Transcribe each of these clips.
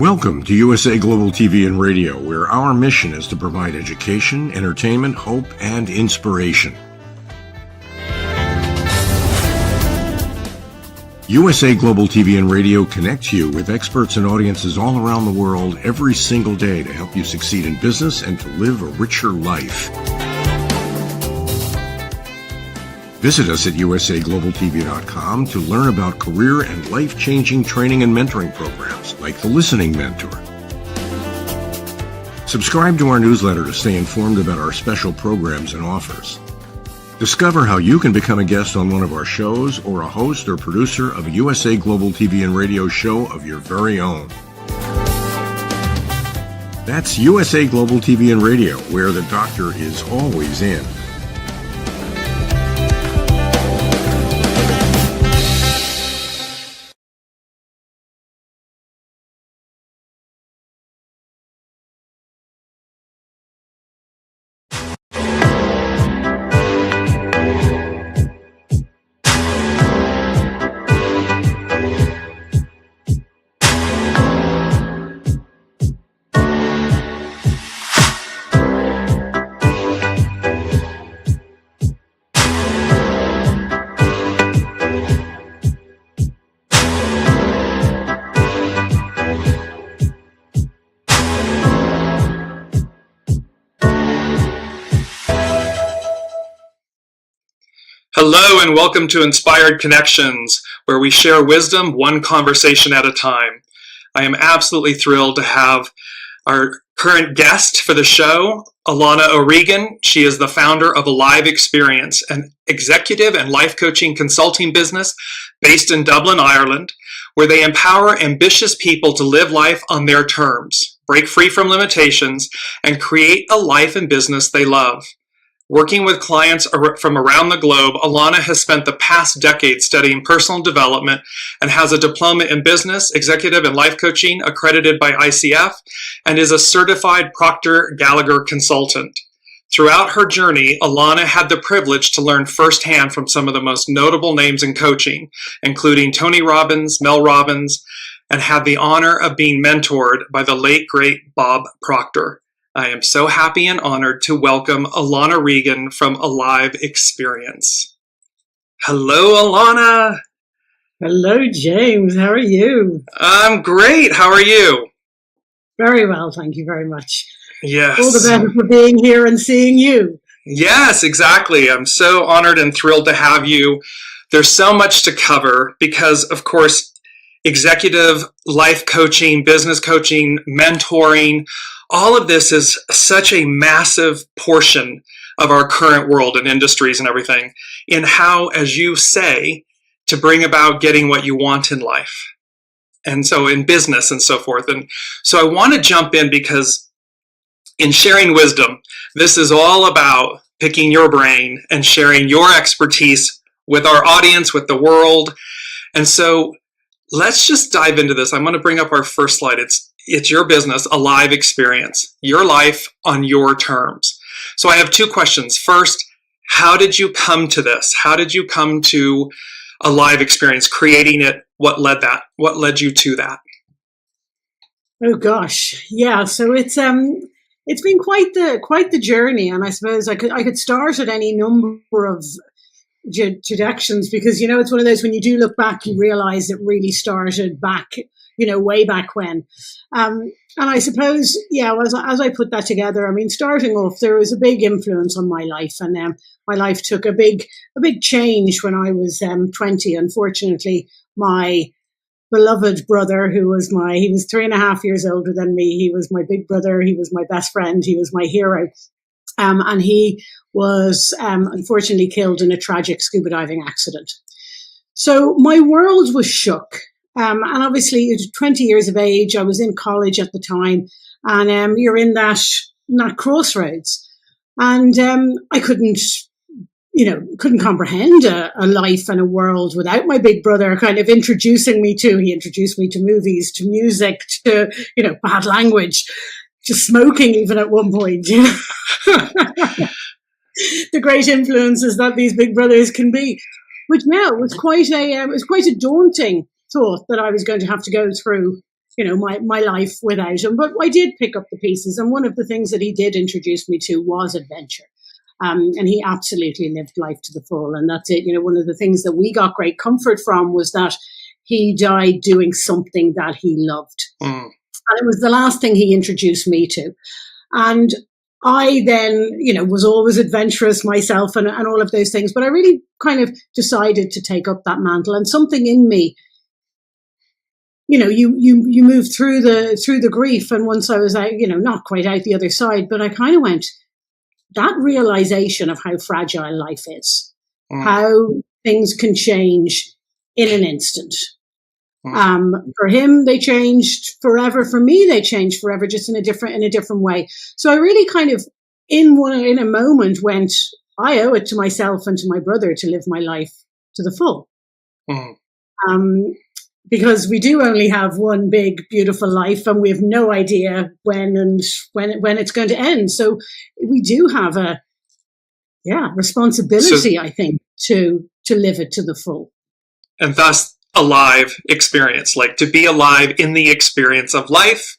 Welcome to USA Global TV and Radio, where our mission is to provide education, entertainment, hope, and inspiration. USA Global TV and Radio connects you with experts and audiences all around the world every single day to help you succeed in business and to live a richer life. Visit us at usaglobaltv.com to learn about career and life-changing training and mentoring programs like the Listening Mentor. Subscribe to our newsletter to stay informed about our special programs and offers. Discover how you can become a guest on one of our shows or a host or producer of a USA Global TV and Radio show of your very own. That's USA Global TV and Radio, where the doctor is always in. Hello and welcome to Inspired Connections, where we share wisdom one conversation at a time. I am absolutely thrilled to have our current guest for the show, Alana O'Regan. She is the founder of Alive Experience, an executive and life coaching consulting business based in Dublin, Ireland, where they empower ambitious people to live life on their terms, break free from limitations, and create a life and business they love. Working with clients from around the globe, Alana has spent the past decade studying personal development and has a diploma in business, executive, and life coaching accredited by ICF and is a certified Proctor Gallagher consultant. Throughout her journey, Alana had the privilege to learn firsthand from some of the most notable names in coaching, including Tony Robbins, Mel Robbins, and had the honor of being mentored by the late, great Bob Proctor. I am so happy and honored to welcome Alana O'Regan from Alive Experience. Hello, Alana. Hello, James. How are you? I'm great. How are you? Very well, thank you very much. Yes. All the better for being here and seeing you. Yes, exactly. I'm so honored and thrilled to have you. There's so much to cover because, of course, executive life coaching, business coaching, mentoring, all of this is such a massive portion of our current world and industries and everything in how, as you say, to bring about getting what you want in life. And so in business and so forth. And so I want to jump in because in sharing wisdom, this is all about picking your brain and sharing your expertise with our audience, with the world. And so let's just dive into this. I'm going to bring up our first slide. It's your business, Alive Experience, your life on your terms. So I have two questions. First, how did you come to this? How did you come to Alive Experience, creating it? What led you to that? Oh gosh, yeah. So it's been quite the journey, and I suppose I could start at any number of directions because it's one of those when you do look back, you realize it really started back. Way back when. And I suppose, as I put that together, starting off, there was a big influence on my life. And my life took a big change when I was 20. Unfortunately, my beloved brother, he was 3.5 years older than me. He was my big brother. He was my best friend. He was my hero. And he was unfortunately killed in a tragic scuba diving accident. So my world was shook. And obviously, 20 years of age, I was in college at the time, and you're in that crossroads. And I couldn't comprehend a life and a world without my big brother kind of he introduced me to movies, to music, to, bad language, to smoking even at one point. The great influences that these big brothers can be. But yeah, it was quite a daunting thought that I was going to have to go through my life without him. But I did pick up the pieces. And one of the things that he did introduce me to was adventure. And he absolutely lived life to the full. And that's it. One of the things that we got great comfort from was that he died doing something that he loved. And it was the last thing he introduced me to. And I then, was always adventurous myself and all of those things. But I really kind of decided to take up that mantle, and something in me, you move through the grief. And once I was out, not quite out the other side, but I kind of went, that realization of how fragile life is, how things can change in an instant. For him, they changed forever. For me, they changed forever, just in a different way. So I really kind of, in a moment, went, I owe it to myself and to my brother to live my life to the full. Because we do only have one big, beautiful life, and we have no idea when it's going to end. So we do have a responsibility, I think, to live it to the full. And thus, alive experience, like to be alive in the experience of life.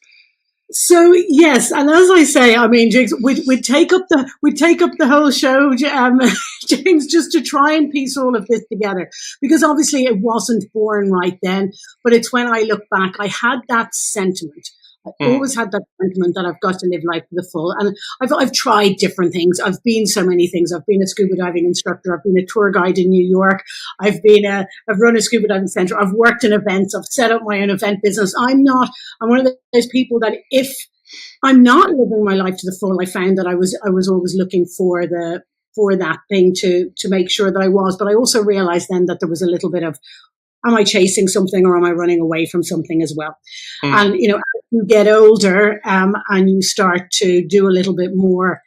So yes, and as I say, I mean, Jigs, we'd take up the whole show, James, just to try and piece all of this together, because obviously it wasn't born right then, but it's when I look back, I had that sentiment. I always had that sentiment that I've got to live life to the full. And I've tried different things. I've been so many things. I've been a scuba diving instructor. I've been a tour guide in New York. I've run a scuba diving center. I've worked in events. I've set up my own event business. I'm one of those people that if I'm not living my life to the full, I found that I was always looking for that thing to make sure that I was. But I also realized then that there was a little bit of, am I chasing something or am I running away from something as well? And, as you get older and you start to do a little bit more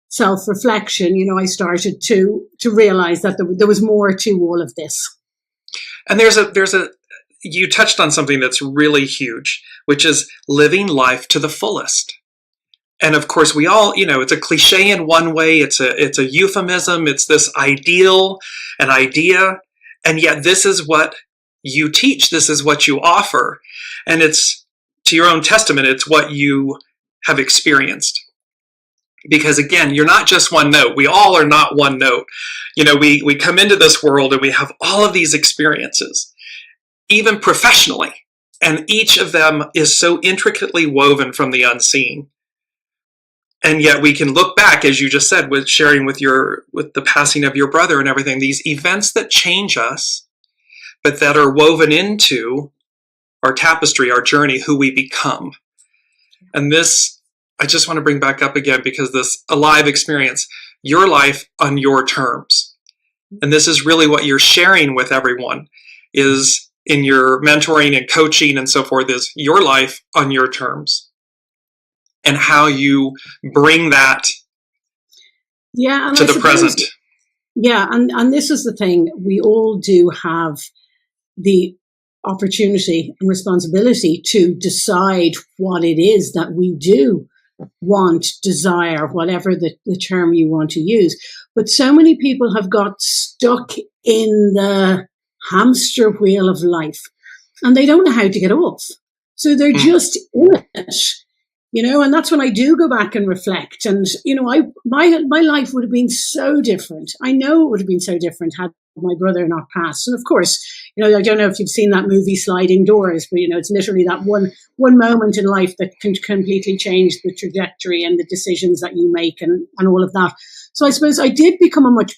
self-reflection, I started to realize that there was more to all of this. And you touched on something that's really huge, which is living life to the fullest. And of course, we all, it's a cliche in one way. It's a euphemism. It's this ideal, an idea. And yet this is what you teach. This is what you offer. And it's, to your own testament, it's what you have experienced. Because again, you're not just one note. We all are not one note. We come into this world and we have all of these experiences, even professionally. And each of them is so intricately woven from the unseen. And yet we can look back, as you just said, with sharing with the passing of your brother and everything, these events that change us, but that are woven into our tapestry, our journey, who we become. And this, I just want to bring back up again, because this alive experience, your life on your terms. And this is really what you're sharing with everyone, is in your mentoring and coaching and so forth, is your life on your terms. And how you bring that to the present. Yeah, and this is the thing. We all do have the opportunity and responsibility to decide what it is that we do want, desire, whatever the term you want to use. But so many people have got stuck in the hamster wheel of life and they don't know how to get off. So they're just in it. And that's when I do go back and reflect. And, my life would have been so different. I know it would have been so different had my brother not passed. And of course, I don't know if you've seen that movie Sliding Doors, but, it's literally that one moment in life that can completely change the trajectory and the decisions that you make and all of that. So I suppose I did become a much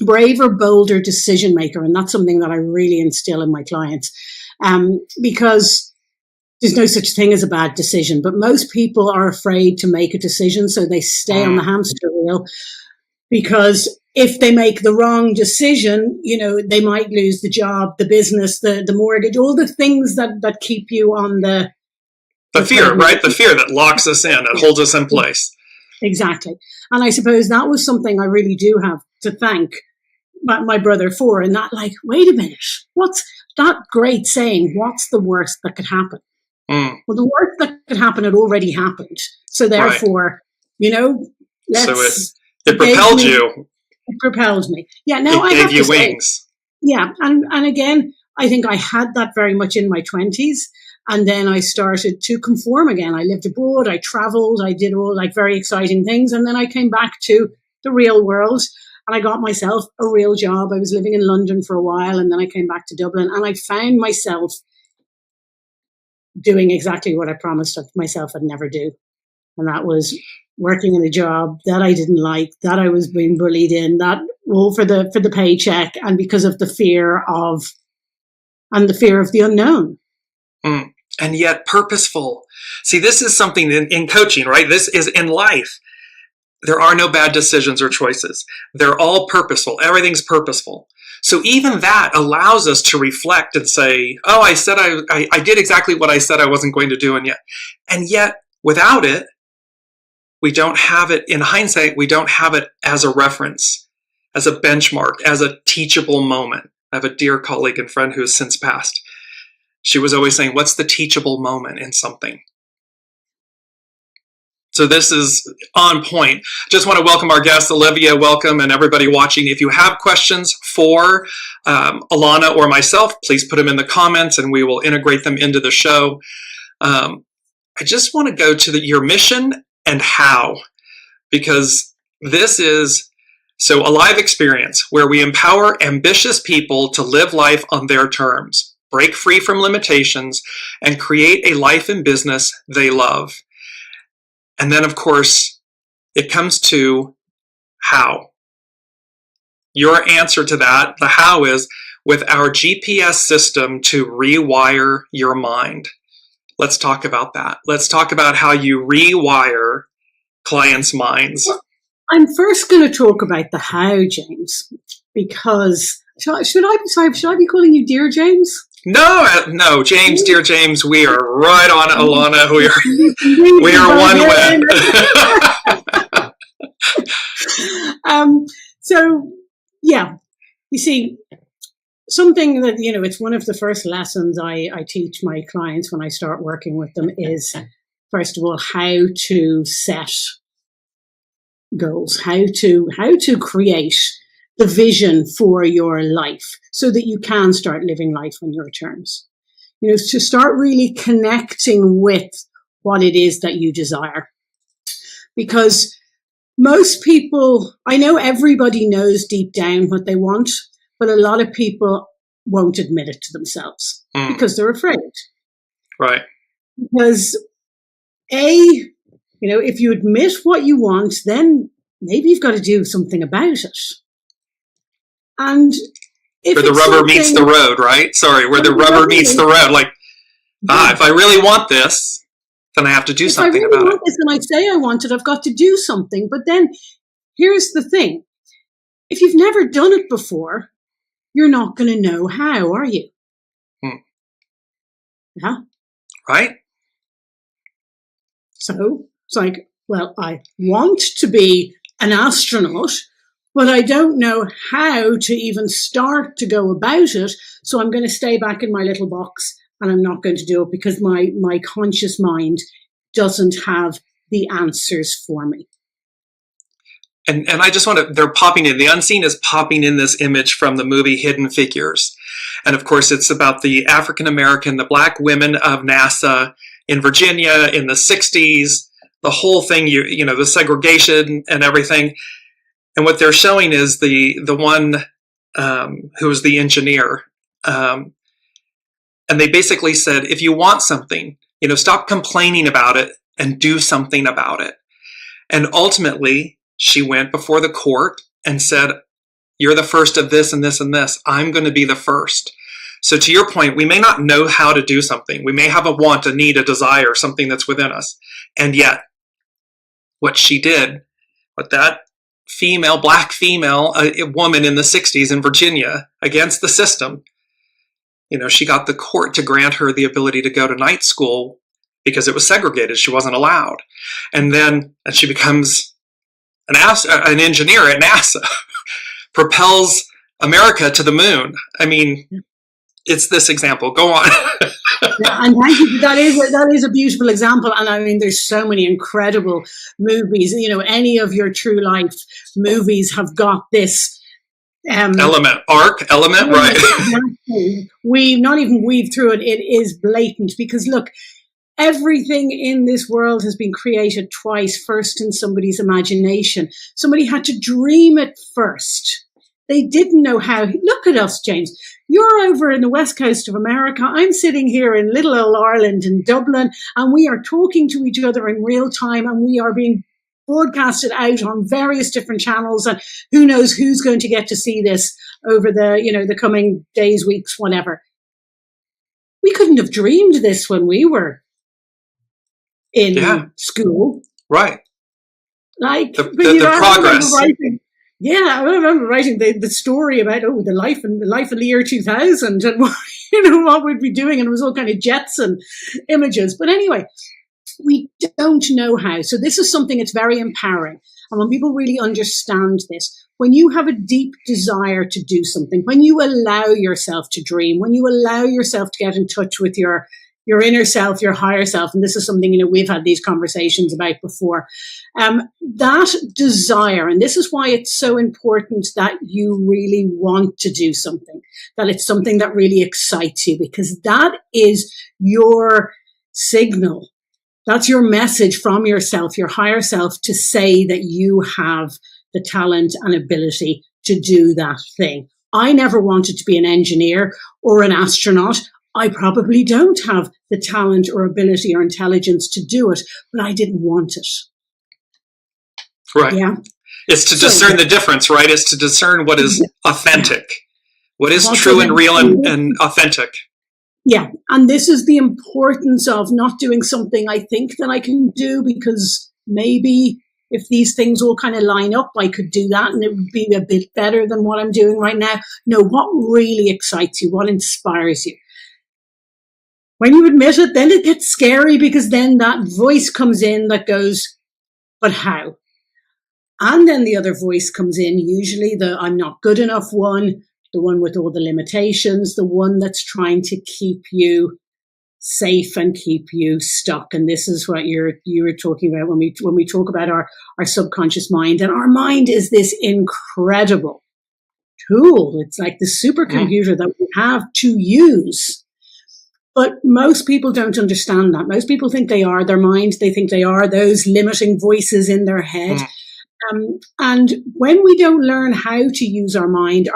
braver, bolder decision maker. And that's something that I really instill in my clients, because there's no such thing as a bad decision, but most people are afraid to make a decision. So they stay on the hamster wheel, because if they make the wrong decision, they might lose the job, the business, the mortgage, all the things that keep you on the fear, right? The fear that locks us in, that holds us in place. Exactly. And I suppose that was something I really do have to thank my brother for. And that, wait a minute, what's that great saying? What's the worst that could happen? Well, the worst that could happen had already happened. So therefore, let's... So it propelled you. It propelled me. Yeah, now I gave you wings. Yeah, and again, I think I had that very much in my 20s. And then I started to conform again. I lived abroad, I traveled, I did all like very exciting things. And then I came back to the real world and I got myself a real job. I was living in London for a while and then I came back to Dublin and I found myself doing exactly what I promised myself I'd never do. And that was working in a job that I didn't like, that I was being bullied in, that all for the paycheck and because of the fear of the unknown. And yet purposeful. See, this is something in coaching, right? This is in life. There are no bad decisions or choices. They're all purposeful. Everything's purposeful. So even that allows us to reflect and say, oh, I said I did exactly what I said I wasn't going to do. And yet without it, we don't have it in hindsight. We don't have it as a reference, as a benchmark, as a teachable moment. I have a dear colleague and friend who has since passed. She was always saying, what's the teachable moment in something? So this is on point. Just want to welcome our guest, Olivia. Welcome, and everybody watching. If you have questions for Alana or myself, please put them in the comments and we will integrate them into the show. I just want to go to your mission and how, because this is a live experience where we empower ambitious people to live life on their terms, break free from limitations, and create a life and business they love. And then, of course, it comes to how. Your answer to that, the how, is with our GPS system to rewire your mind. Let's talk about that. Let's talk about how you rewire clients' minds. Well, I'm first going to talk about the how, James, because should I be calling you Dearjames? No, James, Dearjames, we are right on it, Alana. We are one web. So, yeah, you see, something that, it's one of the first lessons I teach my clients when I start working with them is, first of all, how to set goals, how to create the vision for your life so that you can start living life on your terms. To start really connecting with what it is that you desire. Because most people, I know everybody knows deep down what they want, but a lot of people won't admit it to themselves because they're afraid. Right. Because if you admit what you want, then maybe you've got to do something about it. And where the rubber meets the road, right? Sorry, where the rubber meets the road. Like, if I really want this, then I have to do something about it. If I really want this and I say I want it, I've got to do something. But then here's the thing. If you've never done it before, you're not going to know how, are you? Yeah. Right. So it's like, well, I want to be an astronaut, but I don't know how to even start to go about it. So I'm going to stay back in my little box and I'm not going to do it because my conscious mind doesn't have the answers for me. And I just want to, they're popping in, the unseen is popping in this image from the movie Hidden Figures. And of course, it's about the African-American, the Black women of NASA in Virginia in the 60s, the whole thing, the segregation and everything. And what they're showing is the one who was the engineer. And they basically said, if you want something, stop complaining about it and do something about it. And ultimately, she went before the court and said, you're the first of this and this and this. I'm going to be the first. So to your point, we may not know how to do something. We may have a want, a need, a desire, something that's within us. And yet, what she did, what that black female, a woman in the 60s in Virginia against the system, she got the court to grant her the ability to go to night school because it was segregated. She wasn't allowed. And she becomes an engineer at NASA, propels America to the moon. I mean, it's this example. Go on. Yeah, and thank you. That is a beautiful example. And I mean, there's so many incredible movies. Any of your true life movies have got this element, right? Exactly. We not even weave through it. It is blatant because look, everything in this world has been created twice, first in somebody's imagination. Somebody had to dream it first. They didn't know how. Look at us, James. You're over in the west coast of America. I'm sitting here in little old Ireland in Dublin, and we are talking to each other in real time, and we are being broadcasted out on various different channels, and who knows who's going to get to see this over the coming days, weeks, whatever. We couldn't have dreamed this when we were in school. Right. Like the progress. I remember writing the story about the life of the year 2000 and what we'd be doing, and it was all kind of jets and images. But anyway, we don't know how. So this is something that's very empowering. And when people really understand this, when you have a deep desire to do something, when you allow yourself to dream, when you allow yourself to get in touch with your inner self, your higher self, and this is something, we've had these conversations about before, that desire, and this is why it's so important that you really want to do something, that it's something that really excites you, because that is your signal. That's your message from yourself, your higher self, to say that you have the talent and ability to do that thing. I never wanted to be an engineer or an astronaut. I probably don't have the talent or ability or intelligence to do it, but I didn't want it. Right. Yeah. It's to discern the difference, right? It's to discern what is authentic, what is true and real and authentic. Yeah. And this is the importance of not doing something I think that I can do, because maybe if these things all kind of line up, I could do that and it would be a bit better than what I'm doing right now. No, what really excites you, what inspires you? When you admit it, then it gets scary, because then that voice comes in that goes, but how? And then the other voice comes in, usually the I'm not good enough one, the one with all the limitations, the one that's trying to keep you safe and keep you stuck. And this is what you were talking about when we talk about our subconscious mind. And our mind is this incredible tool. It's like the supercomputer that we have to use. But most people don't understand that. Most people think they are their mind. They think they are those limiting voices in their head. And when we don't learn how to use our mind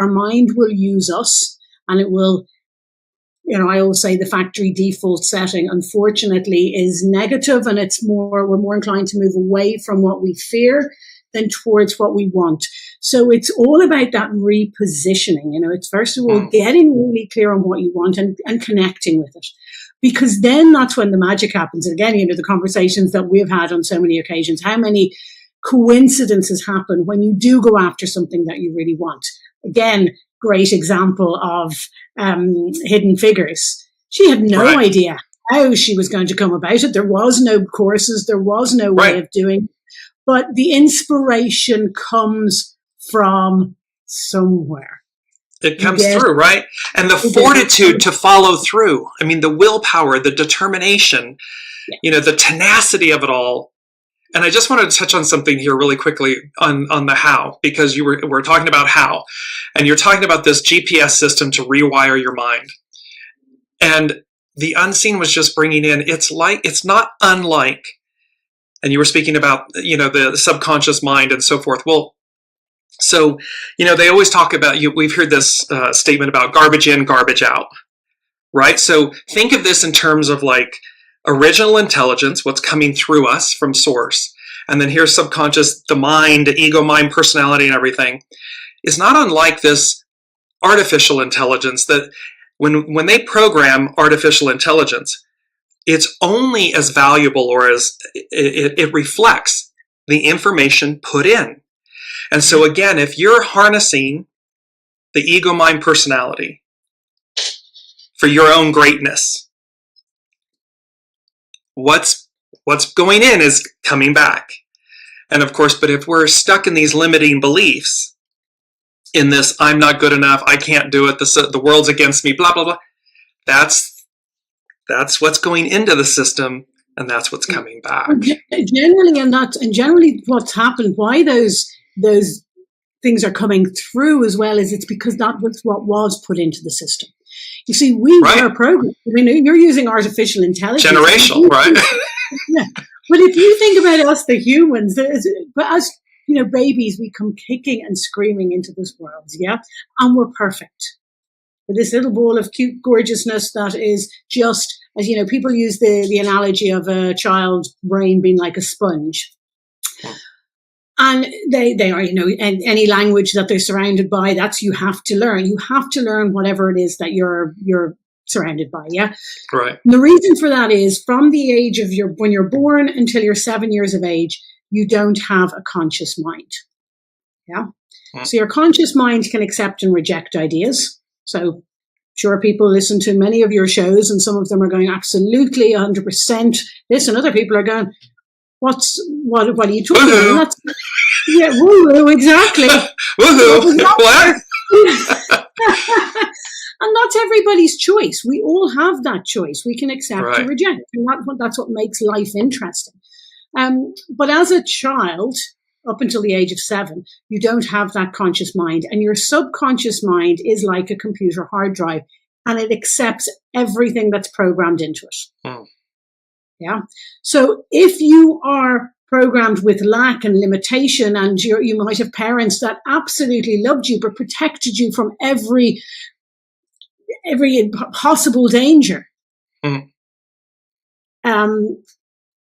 will use us, and it will, I always say the factory default setting, unfortunately, is negative, and we're more inclined to move away from what we fear than towards what we want. So it's all about that repositioning. It's first of all getting really clear on what you want and connecting with it, because then that's when the magic happens. And again, the conversations that we've had on so many occasions, how many coincidences happen when you do go after something that you really want. Again, great example of Hidden Figures. She had no idea how she was going to come about it. There was no courses. There was no way of doing it. But the inspiration comes from somewhere. It comes through, right? And the fortitude to follow through. I mean, the willpower, the determination, the tenacity of it all. And I just wanted to touch on something here really quickly on the how, because we're talking about how, and you're talking about this GPS system to rewire your mind. And the unseen was just bringing in, it's not unlike, and you were speaking about, the subconscious mind and so forth. Well, so, they always talk about, we've heard this statement about garbage in, garbage out, right? So think of this in terms of like original intelligence, what's coming through us from source. And then here's subconscious, the mind, ego, mind, personality, and everything is not unlike this artificial intelligence that when they program artificial intelligence, it's only as valuable or as it reflects the information put in. And so again, if you're harnessing the ego, mind, personality for your own greatness, what's going in is coming back. And of course, but if we're stuck in these limiting beliefs, in this, I'm not good enough, I can't do it, the world's against me, blah, blah, blah, that's what's going into the system, and that's what's coming back. Generally, what's happened, why those things are coming through as well is it's because that was what was put into the system. You see, we were programmed. I mean, you're using artificial intelligence. Generational, right? Yeah. But if you think about us, the humans, but as babies, we come kicking and screaming into this world, yeah? And we're perfect. With this little ball of cute gorgeousness that is just, as people use the analogy of a child's brain being like a sponge. And they are, and any language that they're surrounded by, that's you have to learn. You have to learn whatever it is that you're surrounded by, yeah? Right. And the reason for that is from the age of when you're born until you're 7 years of age, you don't have a conscious mind, yeah? So your conscious mind can accept and reject ideas. So sure, people listen to many of your shows and some of them are going absolutely 100% this, and other people are going, what are you talking about? Yeah, woo-hoo, exactly. Woohoo! What? And that's everybody's choice. We all have that choice. We can accept or reject. And that's what makes life interesting. But as a child, up until the age of 7, you don't have that conscious mind. And your subconscious mind is like a computer hard drive, and it accepts everything that's programmed into it. Yeah. So if you are programmed with lack and limitation, and you might have parents that absolutely loved you but protected you from every possible danger.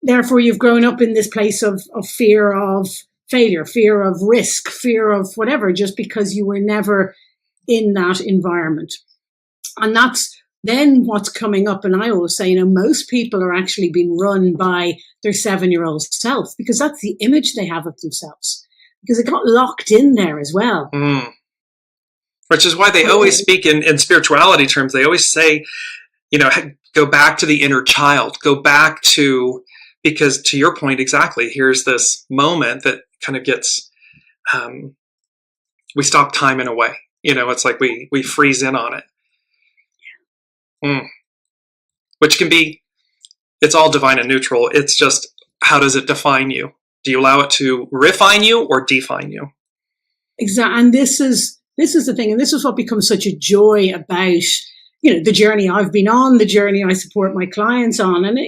Therefore, you've grown up in this place of fear of failure, fear of risk, fear of whatever, just because you were never in that environment. And that's then what's coming up. And I always say, most people are actually being run by their 7-year-old self, because that's the image they have of themselves, because it got locked in there as well. Which is why they always speak in spirituality terms. They always say, go back to the inner child, go back to, because to your point, exactly, here's this moment that kind of gets, we stop time in a way. It's like we freeze in on it. Which can be, it's all divine and neutral. It's just, how does it define you? Do you allow it to refine you or define you? Exactly. And this is the thing. And this is what becomes such a joy about, the journey I've been on, the journey I support my clients on. And,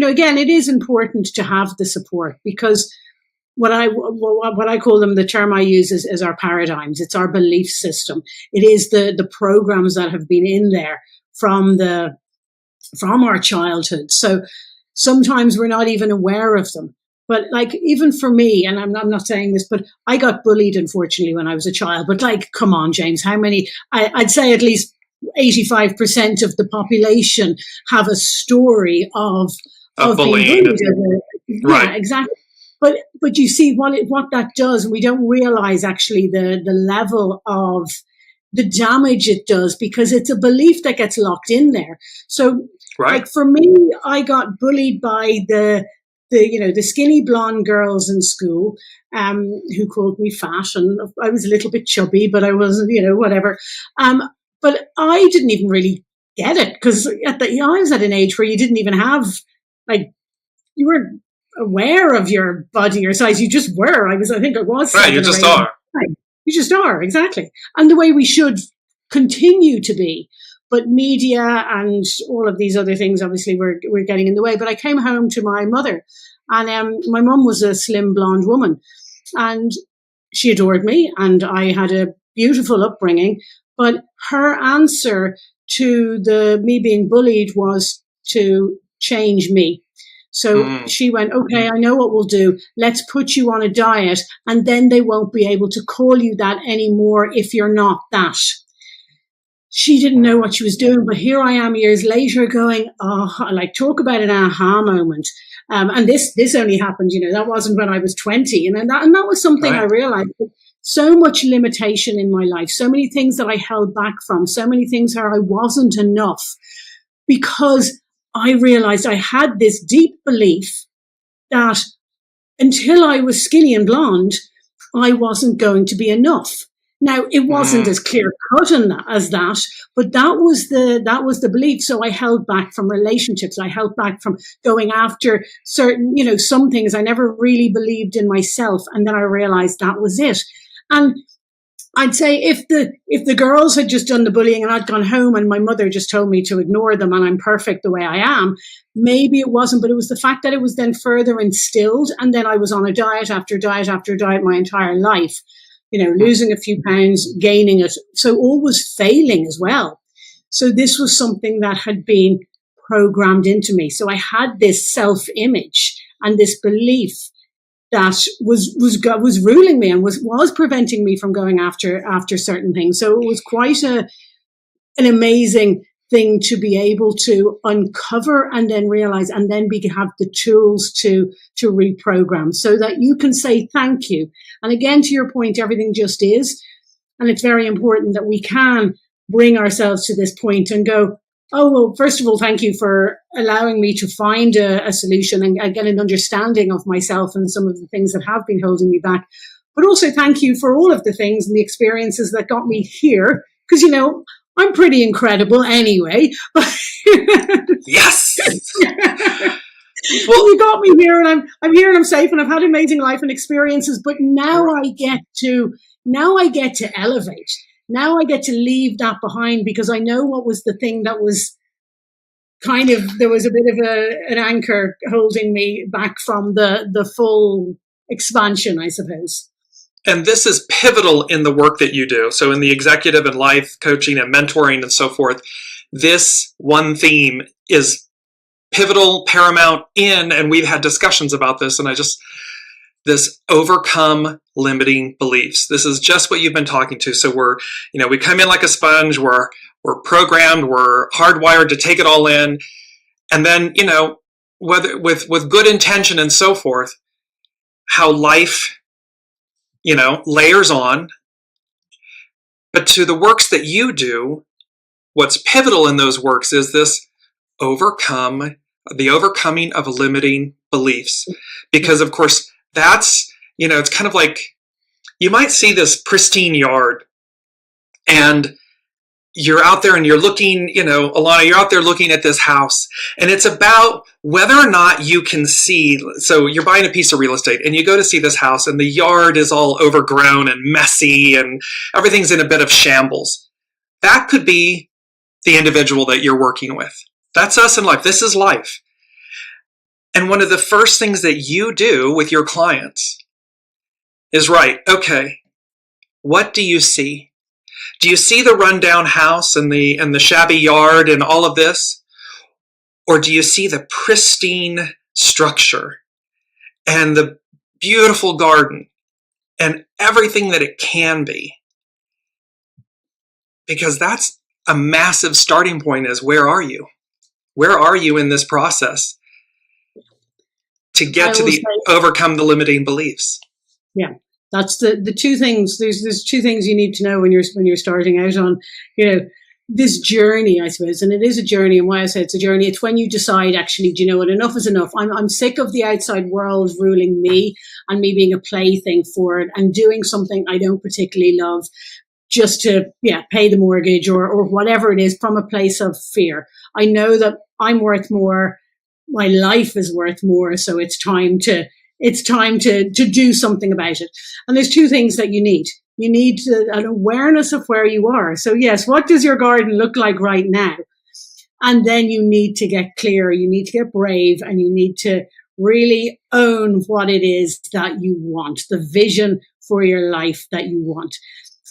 again, it is important to have the support, because what I call them, the term I use is our paradigms. It's our belief system. It is the programs that have been in there from our childhood. So sometimes we're not even aware of them. But even for me, and I'm not saying this, but I got bullied, unfortunately, when I was a child. But come on, James, how many? I'd say at least 85% of the population have a story of being bullied. Right. Yeah, exactly. But you see what that does, and we don't realize actually the level of the damage it does, because it's a belief that gets locked in there. So for me, I got bullied by the skinny blonde girls in school, who called me fat, and I was a little bit chubby, but I wasn't, whatever. But I didn't even really get it, because I was at an age where you didn't even have, you weren't aware of your body or size. You just were. I think I was. Right, you just are. You just are, exactly. And the way we should continue to be. But media and all of these other things, obviously, we're getting in the way. But I came home to my mother, and my mum was a slim blonde woman, and she adored me, and I had a beautiful upbringing. But her answer to me being bullied was to change me. So she went, okay, I know what we'll do. Let's put you on a diet, and then they won't be able to call you that anymore if you're not that. She didn't know what she was doing, but here I am years later going, talk about an aha moment. And this only happened, that wasn't when I was 20. And that was something I realized. So much limitation in my life, so many things that I held back from, so many things where I wasn't enough, because I realized I had this deep belief that until I was skinny and blonde, I wasn't going to be enough. Now, it wasn't as clear cut as that, but that was the belief. So I held back from relationships. I held back from going after certain, some things. I never really believed in myself. And then I realized that was it. And I'd say if the girls had just done the bullying and I'd gone home and my mother just told me to ignore them and I'm perfect the way I am, maybe it wasn't, but it was the fact that it was then further instilled. And then I was on a diet after diet after diet my entire life, losing a few pounds, gaining it. So always failing as well. So this was something that had been programmed into me. So I had this self-image and this belief that was ruling me and was preventing me from going after certain things. So it was quite an amazing thing to be able to uncover and then realize and then have the tools to reprogram so that you can say thank you. And again, to your point, everything just is. And it's very important that we can bring ourselves to this point and go, oh, well, first of all, thank you for allowing me to find a solution and get an understanding of myself and some of the things that have been holding me back. But also thank you for all of the things and the experiences that got me here. Because, I'm pretty incredible anyway. Yes. Well, you got me here and I'm here and I'm safe and I've had amazing life and experiences. But now I get to elevate. Now I get to leave that behind because I know what was the thing that was there was a bit of an anchor holding me back from the full expansion, I suppose. And this is pivotal in the work that you do. So in the executive and life coaching and mentoring and so forth, this one theme is pivotal, paramount and we've had discussions about this, and this overcome limiting beliefs. This is just what you've been talking to. So we come in like a sponge, we're programmed, we're hardwired to take it all in. And then, whether with good intention and so forth, how life, layers on. But to the works that you do, what's pivotal in those works is this the overcoming of limiting beliefs. Because of course, that's, it's kind of like you might see this pristine yard and you're out there and you're looking, Alana, you're out there looking at this house and it's about whether or not you can see. So you're buying a piece of real estate and you go to see this house and the yard is all overgrown and messy and everything's in a bit of shambles. That could be the individual that you're working with. That's us in life. This is life. And one of the first things that you do with your clients is okay, what do you see? Do you see the rundown house and the shabby yard and all of this? Or do you see the pristine structure and the beautiful garden and everything that it can be? Because that's a massive starting point is where are you? Where are you in this process? To get to overcome the limiting beliefs. Yeah, that's the two things. There's two things you need to know when you're starting out on, this journey, I suppose. And it is a journey. And why I say it's a journey, it's when you decide, actually, do you know what? Enough is enough. I'm sick of the outside world ruling me and me being a plaything for it and doing something I don't particularly love just to pay the mortgage or whatever it is from a place of fear. I know that I'm worth more. My life is worth more, so it's time to do something about it. And there's two things that you need. You need an awareness of where you are. So yes, what does your garden look like right now? And then you need to get clear. You need to get brave, and you need to really own what it is that you want, the vision for your life that you want.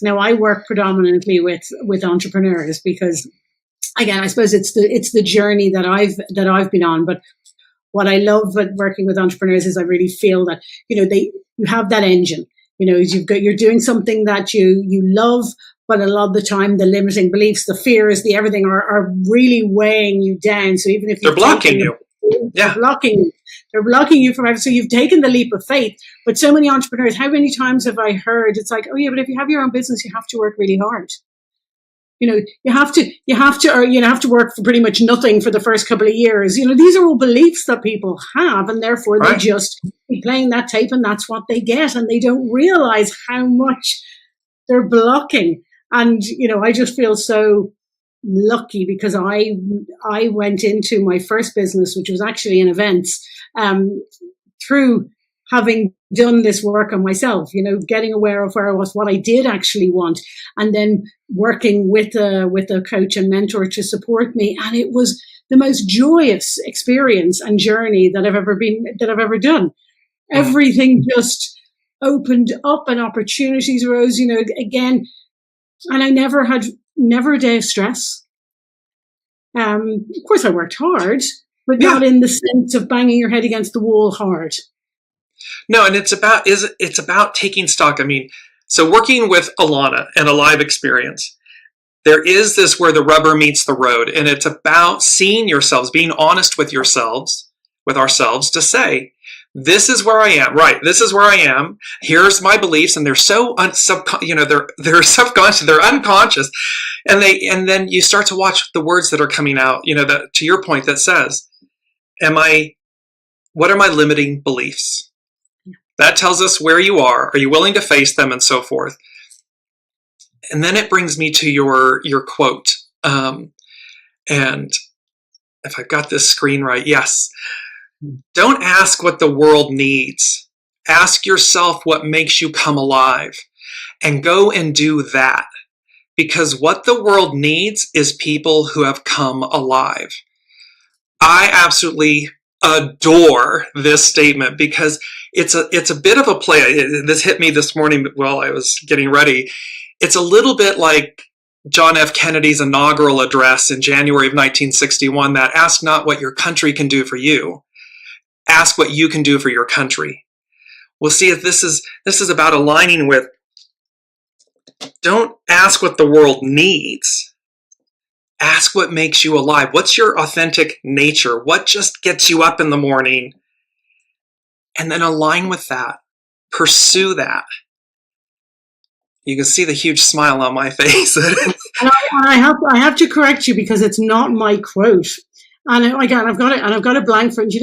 Now, I work predominantly with entrepreneurs because, again, I suppose it's the journey that I've been on. But what I love about working with entrepreneurs is I really feel that you have that engine. You're doing something that you love, but a lot of the time the limiting beliefs, the fears, the everything are really weighing you down. So even if they're blocking you, they're blocking you from everything. So you've taken the leap of faith. But so many entrepreneurs, how many times have I heard it's like, oh yeah, but if you have your own business, you have to work really hard. You have to work for pretty much nothing for the first couple of years. These are all beliefs that people have, and therefore they just keep playing that tape, and that's what they get, and they don't realize how much they're blocking. And I just feel so lucky because I went into my first business, which was actually in events, through having done this work on myself, getting aware of where I was, what I did actually want, and then working with a coach and mentor to support me. And it was the most joyous experience and journey that I've ever done. Everything just opened up and opportunities arose, again. And I never a day of stress. Of course I worked hard, but not in the sense of banging your head against the wall hard. No, and it's about taking stock. I mean, so working with Alana and a live experience, there is this where the rubber meets the road, and it's about seeing yourselves, being honest with ourselves to say, this is where I am, right? This is where I am. Here's my beliefs, and they're so they're subconscious, they're unconscious, and then you start to watch the words that are coming out. That, to your point, that says, what are my limiting beliefs? That tells us where you are. Are you willing to face them, and so forth? And then it brings me to your quote. And if I've got this screen right, yes. Don't ask what the world needs. Ask yourself what makes you come alive, and go and do that. Because what the world needs is people who have come alive. I absolutely adore this statement because it's a bit of a play. This hit me this morning while I was getting ready. It's a little bit like John F. Kennedy's inaugural address in January of 1961, that ask not what your country can do for you, ask what you can do for your country. We'll see if this is about aligning with, don't ask what the world needs. Ask what makes you alive. What's your authentic nature? What just gets you up in the morning? And then align with that. Pursue that. You can see the huge smile on my face. And I have to correct you because it's not my quote. And again, I've got a blank for it.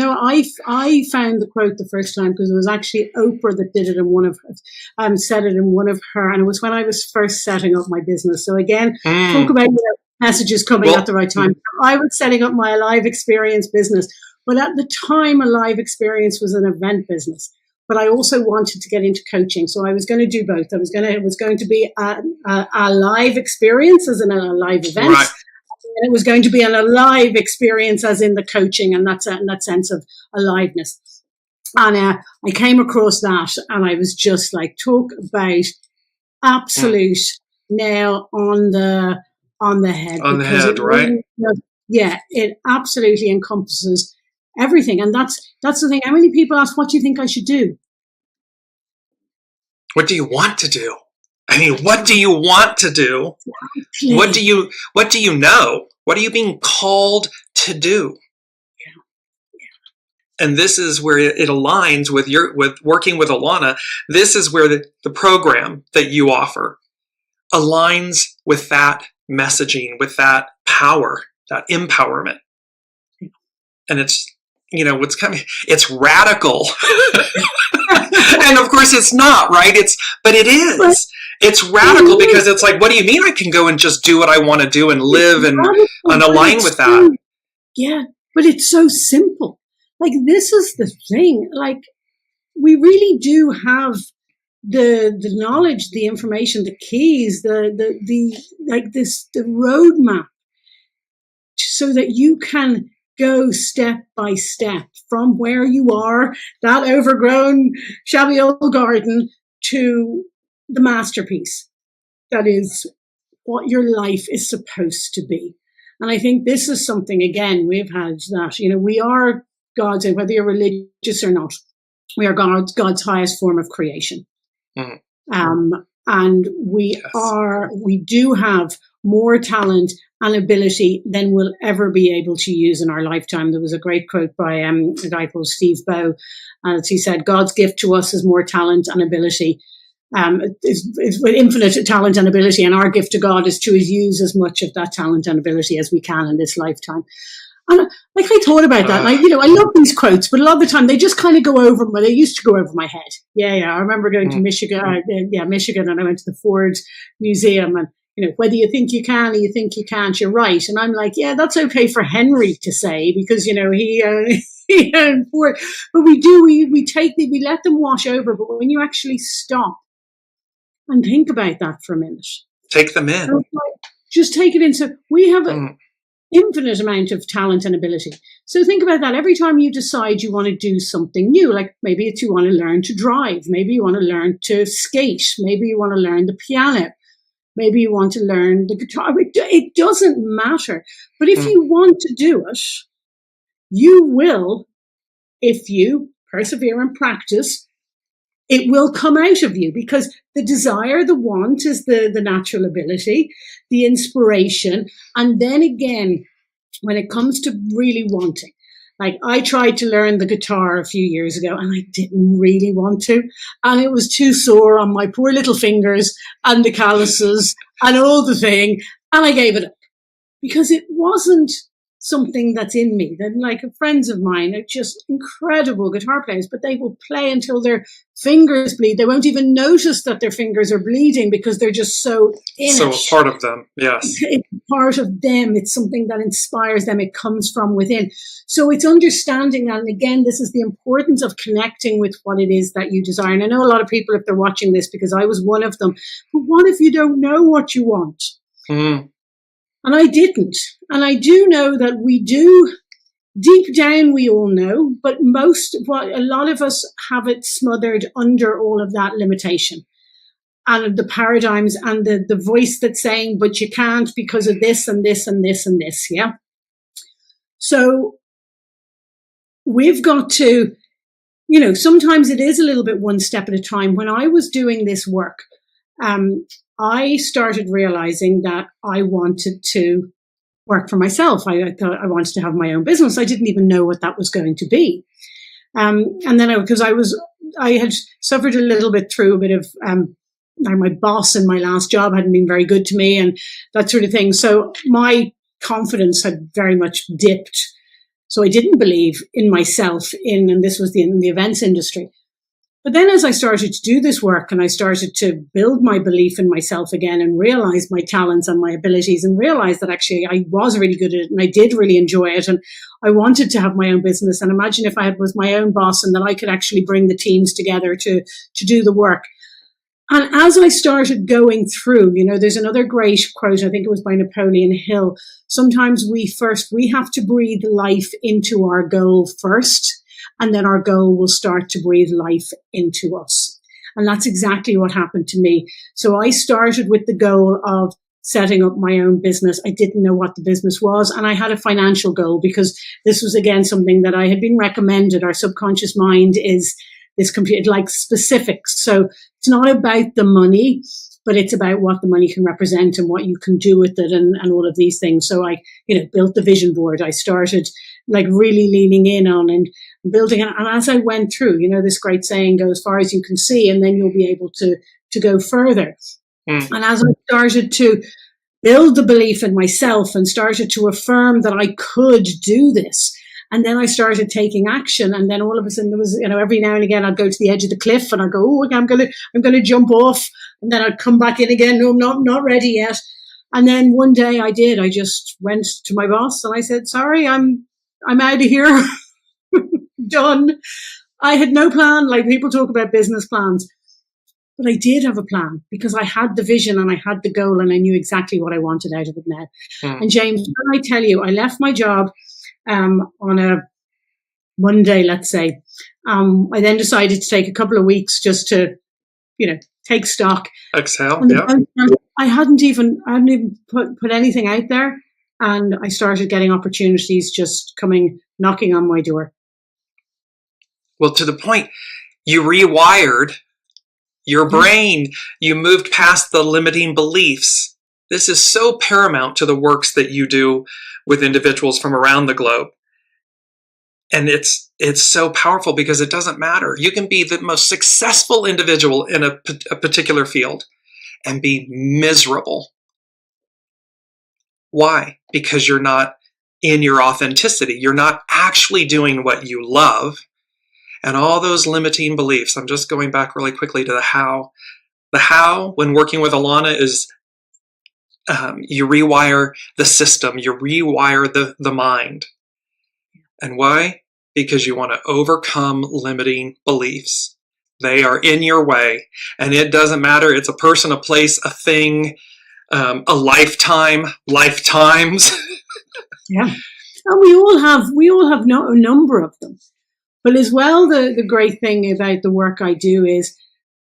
I found the quote the first time because it was actually Oprah that did it in said it in one of her, and it was when I was first setting up my business. So again, talk about messages coming at the right time. I was setting up my Alive Experience business, but at the time, Alive Experience was an event business. But I also wanted to get into coaching, so I was going to do both. It was going to be a live experience as in a live event. Right. And it was going to be an alive experience as in the coaching and that sense of aliveness. And I came across that and I was just like, talk about absolute nail on the head. On the head, right? Yeah, it absolutely encompasses everything. And that's the thing. How many people ask, what do you think I should do? What do you want to do? I mean, what do you want to do? Exactly. What do you know? What are you being called to do? Yeah. And this is where it aligns with working with Alana. This is where the program that you offer aligns with that messaging, with that power, that empowerment. Yeah. And it's, what's coming, it's radical. And of course it's not, right? But it is. It's radical because it's like, what do you mean I can go and just do what I want to do and live and align with that? Yeah, but it's so simple. Like, this is the thing. Like, we really do have the knowledge, the information, the keys, the roadmap, so that you can go step by step from where you are, that overgrown, shabby old garden, to the masterpiece that is what your life is supposed to be. And I think this is something, again, we've had that, we are God's, whether you're religious or not, we are God's highest form of creation. Mm-hmm. And we do have more talent and ability than we'll ever be able to use in our lifetime. There was a great quote by a guy called Steve Bow, and he said, God's gift to us is more talent and ability. Is infinite talent and ability, and our gift to God is to use as much of that talent and ability as we can in this lifetime. And I thought about that. I love these quotes, but a lot of the time they just kind of go over. They used to go over my head. Yeah. I remember going to Michigan. Michigan, and I went to the Ford Museum, and whether you think you can or you think you can't, you're right. And I'm like, yeah, that's okay for Henry to say because he for it. But we let them wash over. But when you actually stop and think about that for a minute, take them in. Just take it in. So we have an infinite amount of talent and ability. So think about that. Every time you decide you want to do something new, like maybe it's you want to learn to drive, maybe you want to learn to skate, maybe you want to learn the piano, maybe you want to learn the guitar. It doesn't matter. But if you want to do it, you will, if you persevere and practice, it will come out of you, because the desire, the want is the natural ability, the inspiration. And then again, when it comes to really wanting, like I tried to learn the guitar a few years ago and I didn't really want to. And it was too sore on my poor little fingers and the calluses and all the thing. And I gave it up because it wasn't something that's in me. Then, like, friends of mine are just incredible guitar players, but they will play until their fingers bleed. They won't even notice that their fingers are bleeding because they're just so in it. So part of them, yes. It's part of them. It's something that inspires them. It comes from within. So it's understanding that. And again, this is the importance of connecting with what it is that you desire. And I know a lot of people, if they're watching this, because I was one of them, but what if you don't know what you want? And I didn't. And I do know that we do, deep down, we all know, but a lot of us have it smothered under all of that limitation and the paradigms and the voice that's saying, but you can't because of this and this and this and this. Yeah. So we've got to, sometimes it is a little bit one step at a time. When I was doing this work, I started realizing that I wanted to work for myself. I thought I wanted to have my own business. I didn't even know what that was going to be. And then I had suffered a little bit through a bit of, my boss in my last job hadn't been very good to me and that sort of thing. So my confidence had very much dipped. So I didn't believe in myself and this was in the events industry. But then as I started to do this work and I started to build my belief in myself again and realize my talents and my abilities and realize that actually I was really good at it and I did really enjoy it and I wanted to have my own business. And imagine if I was my own boss and that I could actually bring the teams together to do the work. And as I started going through, there's another great quote, I think it was by Napoleon Hill. Sometimes we have to breathe life into our goal first. And then our goal will start to breathe life into us. And that's exactly what happened to me. So I started with the goal of setting up my own business. I didn't know what the business was. And I had a financial goal because this was, again, something that I had been recommended. Our subconscious mind is this computer, like specifics. So it's not about the money, but it's about what the money can represent and what you can do with it and all of these things. So I, built the vision board. I started like really leaning in on and building it. And as I went through, this great saying, go as far as you can see, and then you'll be able to go further. And as I started to build the belief in myself and started to affirm that I could do this, and then I started taking action. And then all of a sudden there was, every now and again I'd go to the edge of the cliff and I'd go, oh, I'm going to jump off. And then I'd come back in again. No, I'm not ready yet. And then one day I did. I just went to my boss and I said, sorry, I'm out of here. Done. I had no plan. Like people talk about business plans, but I did have a plan because I had the vision and I had the goal and I knew exactly what I wanted out of it now. And James, when I tell you, I left my job on a Monday, let's say. I then decided to take a couple of weeks just to, take stock. Exhale, yeah. I hadn't even put anything out there. And I started getting opportunities just knocking on my door. Well, to the point, you rewired your brain. You moved past the limiting beliefs. This is so paramount to the works that you do with individuals from around the globe. And it's so powerful because it doesn't matter. You can be the most successful individual in a particular field and be miserable. Why? Because you're not in your authenticity. You're not actually doing what you love. And all those limiting beliefs, I'm just going back really quickly to the how. The how, when working with Alana, is you rewire the system. You rewire the mind. And why? because you want to overcome limiting beliefs. They are in your way, and it doesn't matter. It's a person, a place, a thing, a lifetime, lifetimes. Yeah. And we all have a number of them. But as well, the great thing about the work I do is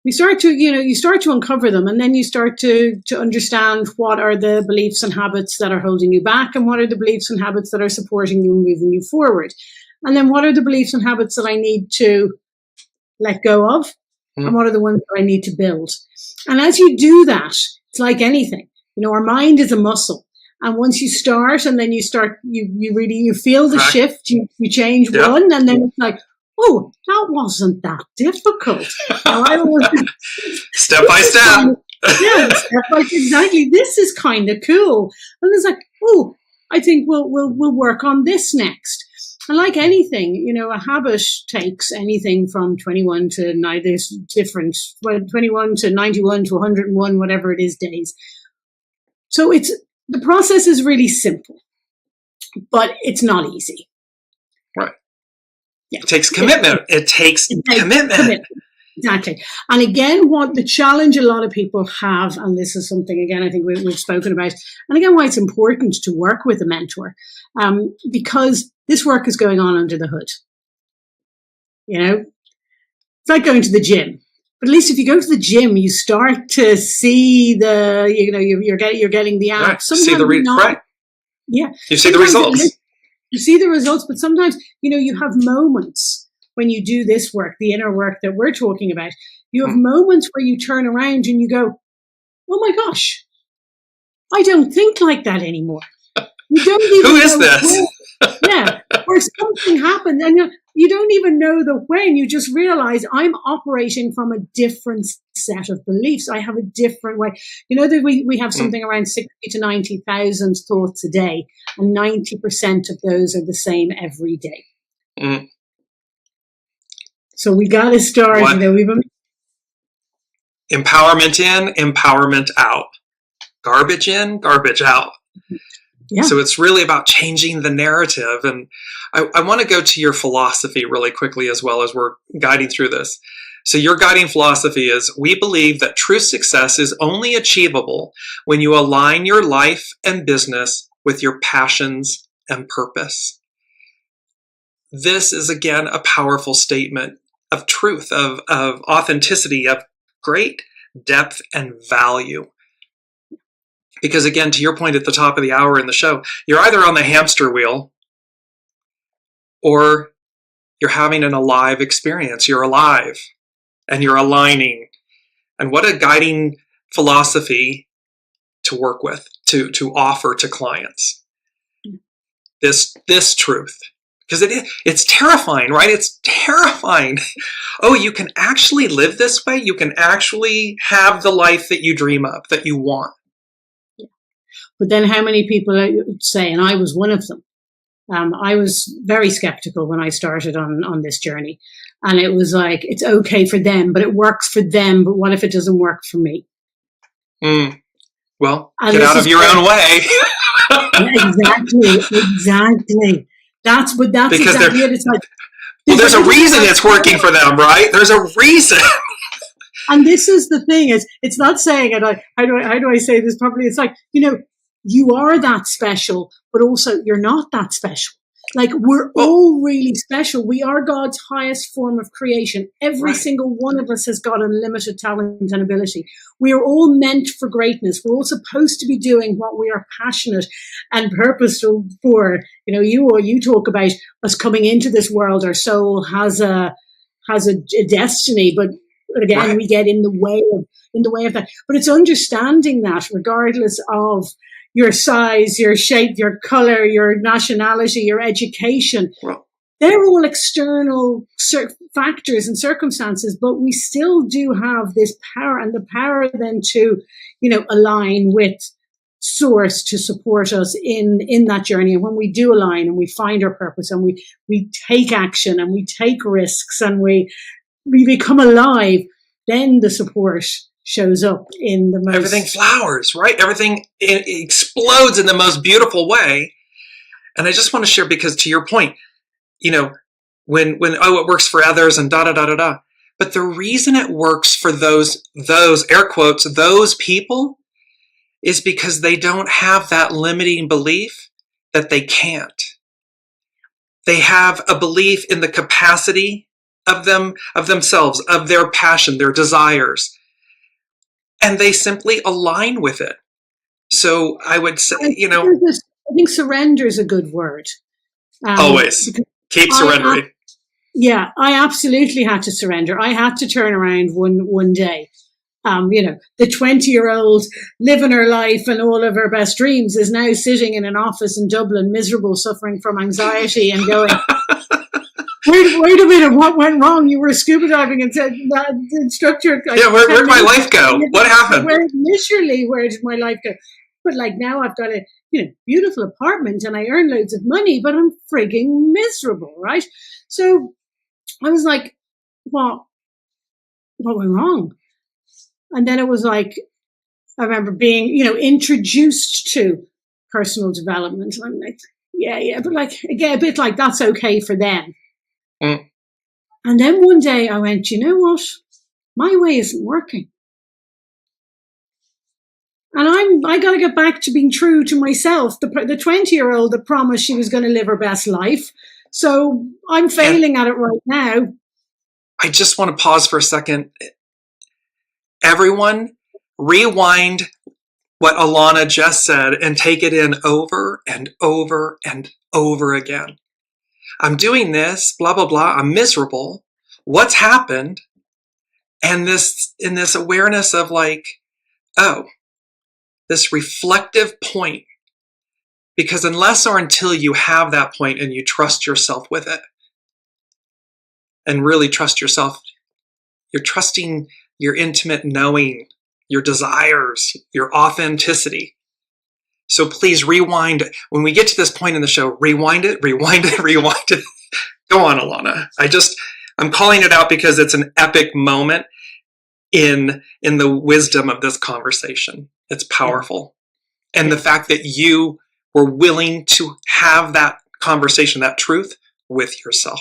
you start to uncover them, and then you start to understand what are the beliefs and habits that are holding you back, and what are the beliefs and habits that are supporting you and moving you forward. And then what are the beliefs and habits that I need to let go of, and what are the ones that I need to build. And as you do that, it's like anything. Our mind is a muscle. And once you start, and then you start, you feel the shift, you change one, and then it's like, oh, that wasn't that difficult. Step by step. Exactly. This is kind of cool. And it's like, oh, I think we'll work on this next. And like anything, a habit takes anything from 21 to 21 to 91 to 101, whatever it is, days. So the process is really simple, but it's not easy. Right. Yeah. It takes commitment. It takes commitment. Exactly. And again, what the challenge a lot of people have, and this is something, again, I think we've spoken about, and again, why it's important to work with a mentor, because this work is going on under the hood. It's like going to the gym. But at least if you go to the gym, you start to see you're getting the abs. Right. See the right. Yeah. You see the results. You see the results, but sometimes, you have moments when you do this work, the inner work that we're talking about. You have moments where you turn around and you go, oh my gosh, I don't think like that anymore. You don't even Who is this? Or something happened and you don't even know the when. You just realize I'm operating from a different set of beliefs. I have a different way. That we have something around 60 to 90,000 thoughts a day, and 90% of those are the same every day. Mm. So we got to start. Empowerment in, empowerment out. Garbage in, garbage out. Yeah. So it's really about changing the narrative. And I want to go to your philosophy really quickly as well as we're guiding through this. So your guiding philosophy is, we believe that true success is only achievable when you align your life and business with your passions and purpose. This is, again, a powerful statement of truth, of authenticity, of great depth and value. Because again, to your point at the top of the hour in the show, you're either on the hamster wheel or you're having an alive experience. You're alive and you're aligning. And what a guiding philosophy to work with, to offer to clients. This truth. Because it's terrifying, right? It's terrifying. Oh, you can actually live this way? You can actually have the life that you dream of, that you want. But then how many people say, and I was one of them, I was very skeptical when I started on this journey. And it was like, it's okay for them, but it works for them. But what if it doesn't work for me? Well, get out of your own way. Exactly. That's exactly it. It's like, there's a reason it's working for them, right? There's a reason. And this is the thing, it's not saying, and how do I say this properly? It's like, you are that special, but also you're not that special. Like, we're all really special. We are God's highest form of creation. Every single one of us has got unlimited talent and ability. We are all meant for greatness. We're all supposed to be doing what we are passionate and purposeful for. You talk about us coming into this world. Our soul has a destiny, but again, we get in the way of that. But it's understanding that regardless of your size, your shape, your color, your nationality, your education, they're all external factors and circumstances, but we still do have this power, and the power then to, align with source to support us in that journey. And when we do align and we find our purpose and we take action and we take risks and we become alive, then the support shows up in the most... Everything flowers, right? Everything explodes in the most beautiful way. And I just want to share, because to your point, when it works for others and da da da da da. But the reason it works for those air quotes, those people, is because they don't have that limiting belief that they can't. They have a belief in the capacity of themselves, of their passion, their desires, and they simply align with it. So I would say, I think surrender is a good word. Always keep surrendering. I absolutely had to surrender. I had to turn around one day. The 20-year-old living her life and all of her best dreams is now sitting in an office in Dublin, miserable, suffering from anxiety, and going, wait a minute, what went wrong? You were scuba diving and said that the instructor. Where'd my life go? What happened? Where did my life go? But now I've got a beautiful apartment and I earn loads of money, but I'm frigging miserable, right? So I was like, what went wrong? And then it was like, I remember being, introduced to personal development. And I'm like, yeah, but again, a bit like that's okay for them. Mm. And then one day I went, you know what? My way isn't working. And I got to get back to being true to myself. The 20-year-old that promised she was going to live her best life. So I'm failing at it right now. I just want to pause for a second. Everyone, rewind what Alana just said and take it in over and over and over again. I'm doing this, blah, blah, blah. I'm miserable. What's happened? And in this awareness of this reflective point. Because unless or until you have that point and you trust yourself with it and really trust yourself, you're trusting your intimate knowing, your desires, your authenticity. So please rewind. When we get to this point in the show, rewind it. Go on, Alana. I'm calling it out because it's an epic moment in the wisdom of this conversation. It's powerful. And the fact that you were willing to have that conversation, that truth with yourself.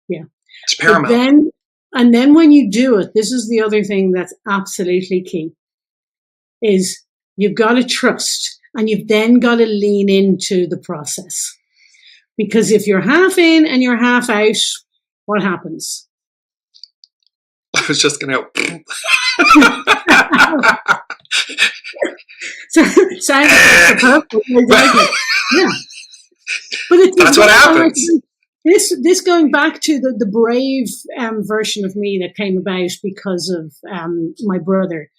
Yeah. It's paramount. And then when you do it, this is the other thing that's absolutely key, is you've got to trust and you've then got to lean into the process. Because if you're half in and you're half out, what happens? I was just going to... Sounds like the purple. Yeah. But that's what happens. This going back to the brave version of me that came about because of my brother,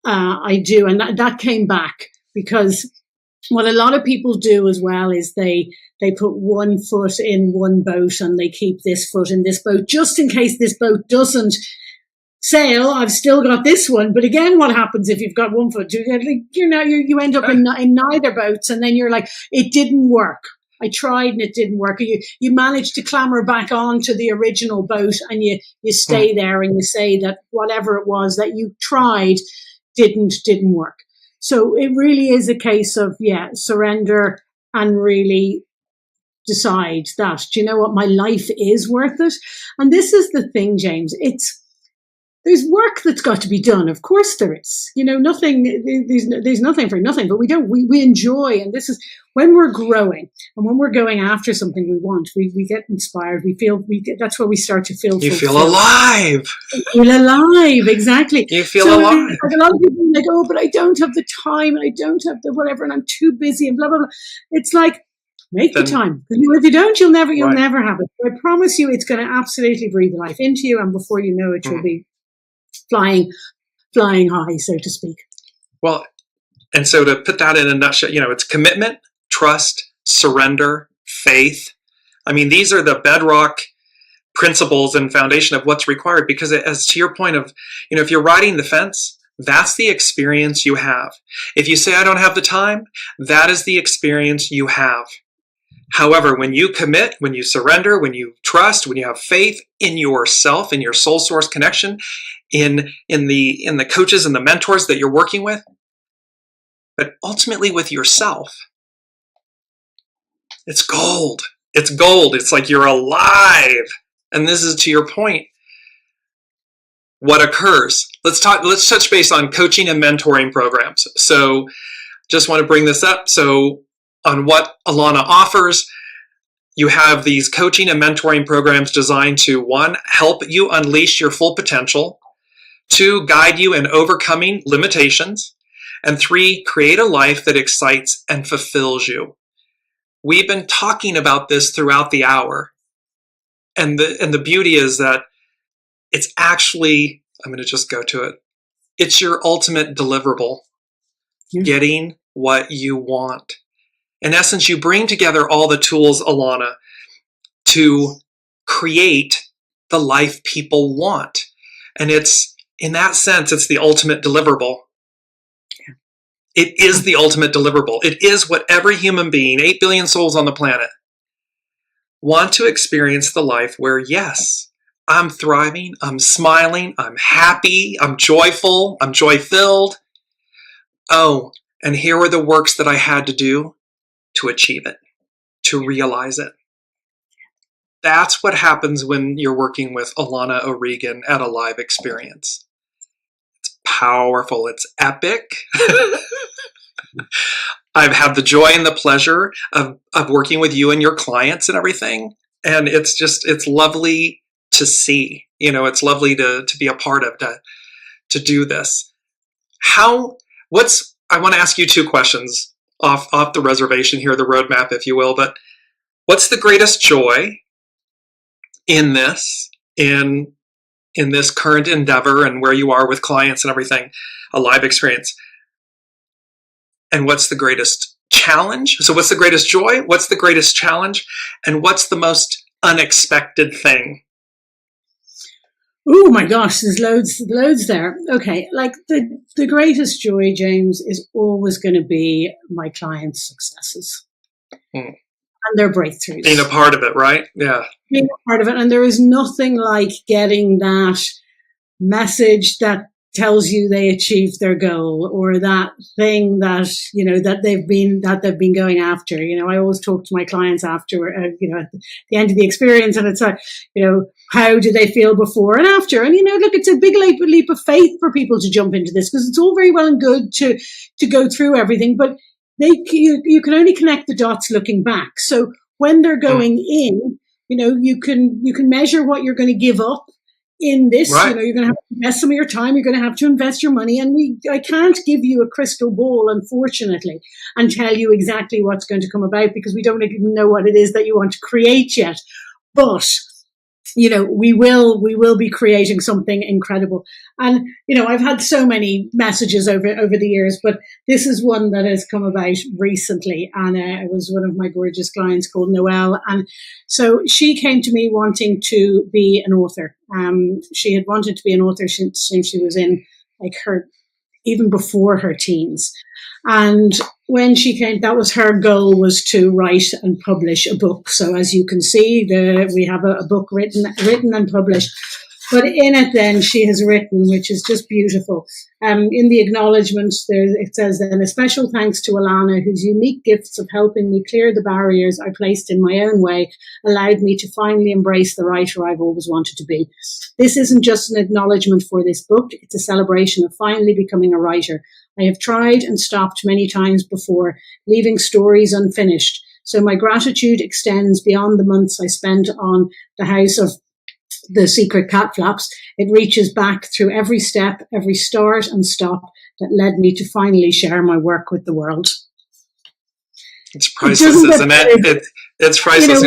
I do, and that came back because what a lot of people do as well is they put one foot in one boat and they keep this foot in this boat just in case this boat doesn't sail. I've still got this one, but again, what happens if you've got one foot? You end up in neither boats, and then you're like, it didn't work. I tried and it didn't work. You manage to clamber back onto the original boat and you stay there and you say that whatever it was that you tried didn't work. So it really is a case of, surrender and really decide that, do you know what, my life is worth it. And this is the thing, James, there's work that's got to be done. Of course there is. There's nothing for nothing, but we enjoy. And this is when we're growing and when we're going after something we want, we get inspired. That's where we start to feel You feel alive. Feel alive, exactly. You feel alive. Like a lot of people are like, oh, but I don't have the time and I don't have the whatever and I'm too busy and blah, blah, blah. It's like, make the time. If you don't, you'll never have it. I promise you it's going to absolutely breathe life into you. And before you know it, you'll be flying high, so to speak. Well, and so to put that in a nutshell, it's commitment, trust, surrender, faith. I mean, these are the bedrock principles and foundation of what's required, because as to your point of, if you're riding the fence, that's the experience you have. If you say, I don't have the time, that is the experience you have. However, when you commit, when you surrender, when you trust, when you have faith in yourself, in your soul source connection, in the coaches and the mentors that you're working with, but ultimately with yourself, it's gold. It's gold. It's like you're alive. And this is to your point. What occurs? Let's touch base on coaching and mentoring programs. So just want to bring this up. So on what Alana offers, you have these coaching and mentoring programs designed to, 1, help you unleash your full potential, 2, guide you in overcoming limitations, and 3, create a life that excites and fulfills you. We've been talking about this throughout the hour. And the beauty is that it's actually, I'm going to just go to it. It's your ultimate deliverable, getting what you want. In essence, you bring together all the tools, Alana, to create the life people want. And it's, in that sense, it's the ultimate deliverable. It is the ultimate deliverable. It is what every human being, 8 billion souls on the planet, want to experience, the life where, yes, I'm thriving, I'm smiling, I'm happy, I'm joyful, I'm joy-filled. Oh, and here are the works that I had to do to achieve it, to realize it. That's what happens when you're working with Alana O'Regan at a live experience. It's powerful. It's epic. I've had the joy and the pleasure of working with you and your clients and everything. And it's lovely to see, it's lovely to be a part of, to do this. I want to ask you 2 questions off the reservation here, the roadmap, if you will, but what's the greatest joy in this current endeavor and where you are with clients and everything, a live experience? And what's the greatest challenge? So what's the greatest joy? What's the greatest challenge? And what's the most unexpected thing? Oh my gosh, there's loads there. Okay, like the greatest joy, James, is always going to be my clients' successes and their breakthroughs. Being a part of it, right? Yeah. Being a part of it. And there is nothing like getting that message that tells you they achieved their goal, or that thing that, that they've been going after. I always talk to my clients after, at the end of the experience, and it's like, how do they feel before and after? And, look, it's a big leap of faith for people to jump into this, because it's all very well and good to go through everything, but you can only connect the dots looking back. So when they're going in, you can measure what you're going to give up in this. Right. You're going to have to invest some of your time. You're going to have to invest your money. And I can't give you a crystal ball, unfortunately, and tell you exactly what's going to come about, because we don't even know what it is that you want to create yet. But we will be creating something incredible. And, I've had so many messages over the years, but this is one that has come about recently. And it was one of my gorgeous clients called Noel. And so she came to me wanting to be an author. She had wanted to be an author since she was in even before her teens. And when she came, that was her goal, was to write and publish a book. So as you can see, we have a book written and published. But in it then she has written, which is just beautiful. In the acknowledgements, it says then, a special thanks to Alana, whose unique gifts of helping me clear the barriers I placed in my own way allowed me to finally embrace the writer I've always wanted to be. This isn't just an acknowledgement for this book. It's a celebration of finally becoming a writer. I have tried and stopped many times before, leaving stories unfinished. So my gratitude extends beyond the months I spent on the House of the Secret Cat Flaps. It reaches back through every step, every start and stop that led me to finally share my work with the world. It's priceless, isn't it? It's priceless.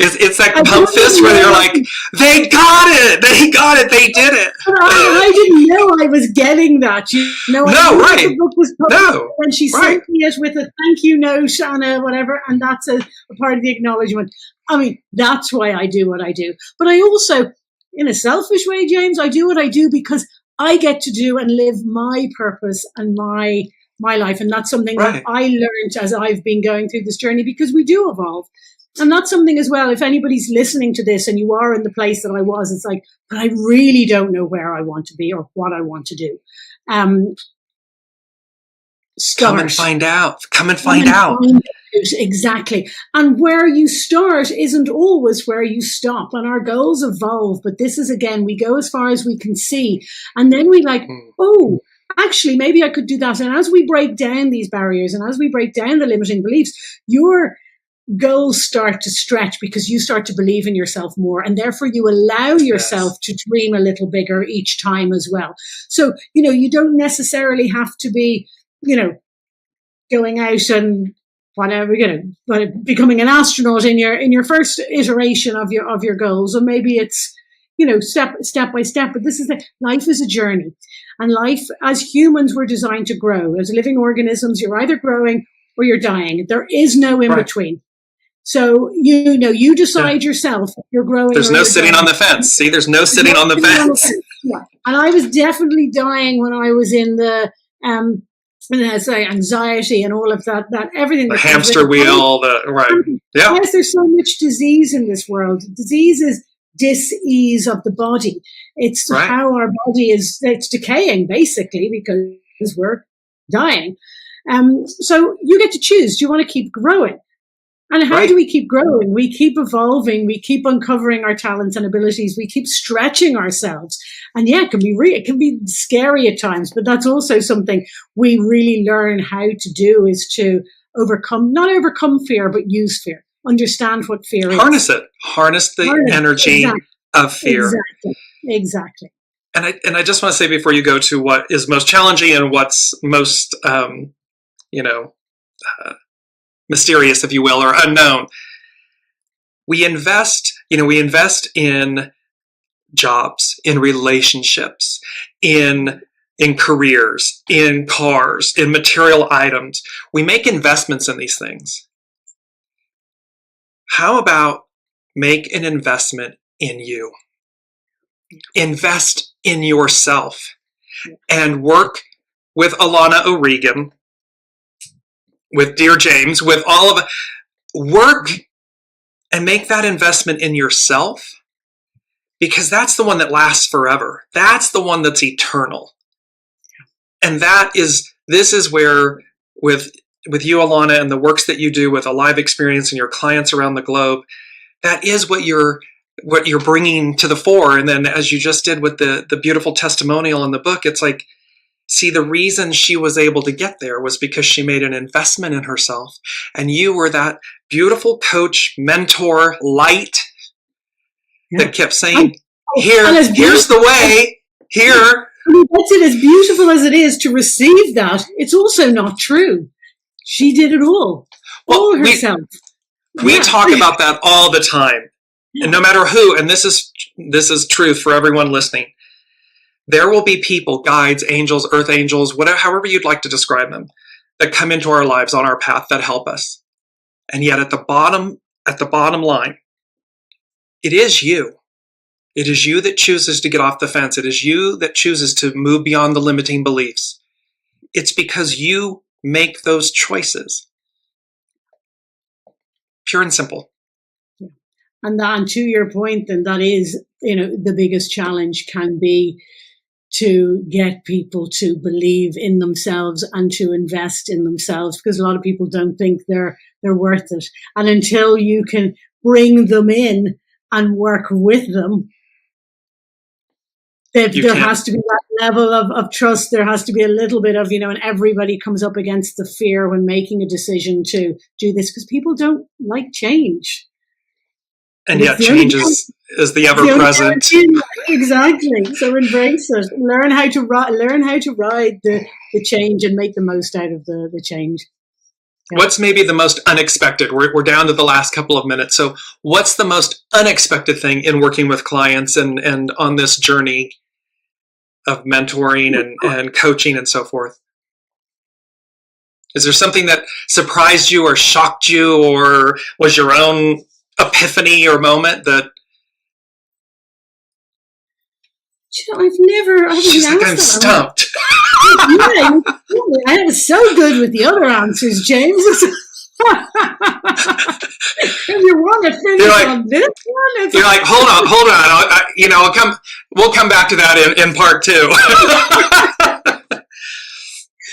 It's that pump fist where you're like, they got it, they did it. I didn't know I was getting that. No, right. The book was published when she sent me it with a thank you note and whatever, and that's a part of the acknowledgement. I mean, that's why I do what I do. But I also, in a selfish way, James, I do what I do because I get to do and live my purpose and my life. And that's something that I learned as I've been going through this journey, because we do evolve. And that's something as well, if anybody's listening to this and you are in the place that I was, it's like, but I really don't know where I want to be or what I want to do. Come and find out. Exactly. And where you start isn't always where you stop. And our goals evolve. But this is, again, we go as far as we can see. And then we like, oh, actually, maybe I could do that. And as we break down these barriers and as we break down the limiting beliefs, your goals start to stretch because you start to believe in yourself more. And therefore, you allow yourself to dream a little bigger each time as well. So, you don't necessarily have to be, going out and whatever, but becoming an astronaut in your first iteration of your goals, or maybe it's step by step. But this is life is a journey, and life as humans we're designed to grow. As living organisms, you're either growing or you're dying. There is no in between. So you decide yourself if you're growing. There's no sitting on the fence. See, there's no sitting on the fence. Yeah, and I was definitely dying when I was in the anxiety and all of that everything. The hamster wheel, yeah. Yes, there's so much disease in this world. Disease is dis-ease of the body. It's how our body it's decaying, basically, because we're dying. So you get to choose. Do you want to keep growing? And how do we keep growing? We keep evolving. We keep uncovering our talents and abilities. We keep stretching ourselves. And yeah, it can be scary at times, but that's also something we really learn how to do, is to not overcome fear, but use fear. Understand what fear is. Harness the energy of fear. Exactly. And I just want to say before you go to what is most challenging and what's most, mysterious, if you will, or unknown. We invest in jobs, in relationships, in careers, in cars, in material items. We make investments in these things. How about make an investment in you? Invest in yourself and work with Alana O'Regan, with Dearjames, with all of it. Work and make that investment in yourself, because that's the one that lasts forever. That's the one that's eternal. And this is where with you, Alana, and the works that you do with a live experience and your clients around the globe, that is what you're bringing to the fore. And then as you just did with the beautiful testimonial in the book, it's like, see, the reason she was able to get there was because she made an investment in herself. And you were that beautiful coach, mentor, light that kept saying, here's the way, here. That's it. As beautiful as it is to receive that, it's also not true. She did it all herself. We talk about that all the time. Yeah. And no matter who, and this is truth for everyone listening, there will be people, guides, angels, earth angels, however you'd like to describe them, that come into our lives on our path that help us. And yet at the bottom line, it is you. It is you that chooses to get off the fence. It is you that chooses to move beyond the limiting beliefs. It's because you make those choices. Pure and simple. And to your point, then that is, the biggest challenge can be to get people to believe in themselves and to invest in themselves, because a lot of people don't think they're worth it. And until you can bring them in and work with them, there has to be that level of trust. There has to be a little bit of, and everybody comes up against the fear when making a decision to do this, because people don't like change. And yet change is the ever-present. Exactly. So embrace it. Learn how to ride the change and make the most out of the change. Yeah. What's maybe the most unexpected? We're down to the last couple of minutes. So what's the most unexpected thing in working with clients and on this journey of mentoring and coaching and so forth? Is there something that surprised you or shocked you, or was your own epiphany or moment that? She's like, I'm stumped. Yeah, I was so good with the other answers, James. If you want to finish on this one, you're like, hold on. We'll come back to that in part 2.